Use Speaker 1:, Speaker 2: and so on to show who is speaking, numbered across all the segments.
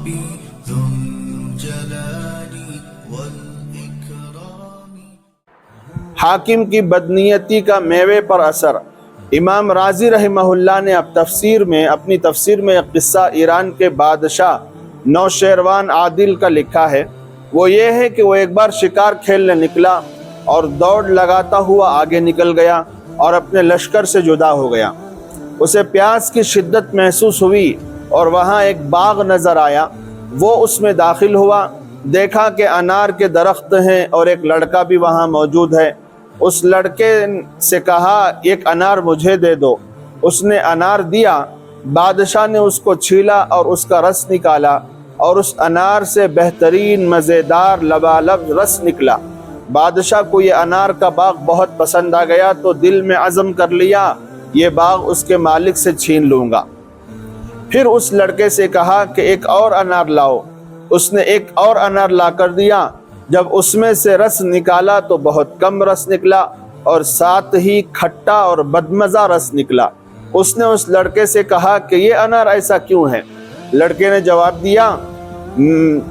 Speaker 1: ربي ذو الجلال والإكرام.
Speaker 2: حاکم کی بدنیتی کا میوے پر اثر. امام رازی رحمہ اللہ نے اپنی تفسیر میں ایک قصہ ایران کے بادشاہ نوشیروان عادل کا لکھا ہے. وہ یہ ہے کہ وہ ایک بار شکار کھیلنے نکلا اور دوڑ لگاتا ہوا آگے نکل گیا اور اپنے لشکر سے جدا ہو گیا. اسے پیاس کی شدت محسوس ہوئی اور وہاں ایک باغ نظر آیا. وہ اس میں داخل ہوا، دیکھا کہ انار کے درخت ہیں اور ایک لڑکا بھی وہاں موجود ہے. اس لڑکے سے کہا ایک انار مجھے دے دو. اس نے انار دیا. بادشاہ نے اس کو چھیلا اور اس کا رس نکالا اور اس انار سے بہترین مزیدار لبالب رس نکلا. بادشاہ کو یہ انار کا باغ بہت پسند آ گیا تو دل میں عزم کر لیا یہ باغ اس کے مالک سے چھین لوں گا. پھر اس لڑکے سے کہا کہ ایک اور انار لاؤ. اس نے ایک اور انار لا کر دیا. جب اس میں سے رس نکالا تو بہت کم رس نکلا اور ساتھ ہی کھٹا اور بدمزہ رس نکلا. اس نے اس لڑکے سے کہا کہ یہ انار ایسا کیوں ہے؟ لڑکے نے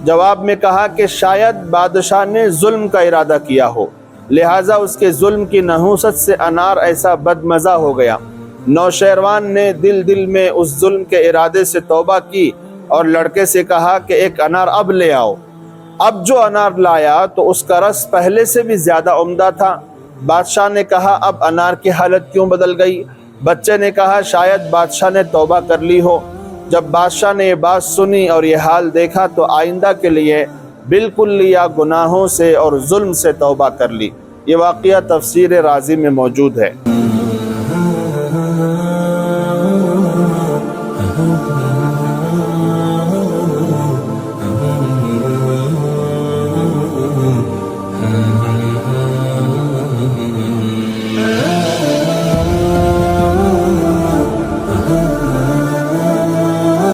Speaker 2: جواب میں کہا کہ شاید بادشاہ نے ظلم کا ارادہ کیا ہو، لہٰذا اس کے ظلم کی نحوست سے انار ایسا بدمزہ ہو گیا. نوشیروان نے دل میں اس ظلم کے ارادے سے توبہ کی اور لڑکے سے کہا کہ ایک انار اب لے آؤ. اب جو انار لایا تو اس کا رس پہلے سے بھی زیادہ عمدہ تھا. بادشاہ نے کہا اب انار کی حالت کیوں بدل گئی؟ بچے نے کہا شاید بادشاہ نے توبہ کر لی ہو. جب بادشاہ نے یہ بات سنی اور یہ حال دیکھا تو آئندہ کے لیے بالکل لیا گناہوں سے اور ظلم سے توبہ کر لی. یہ واقعہ تفسیر رازی میں موجود ہے.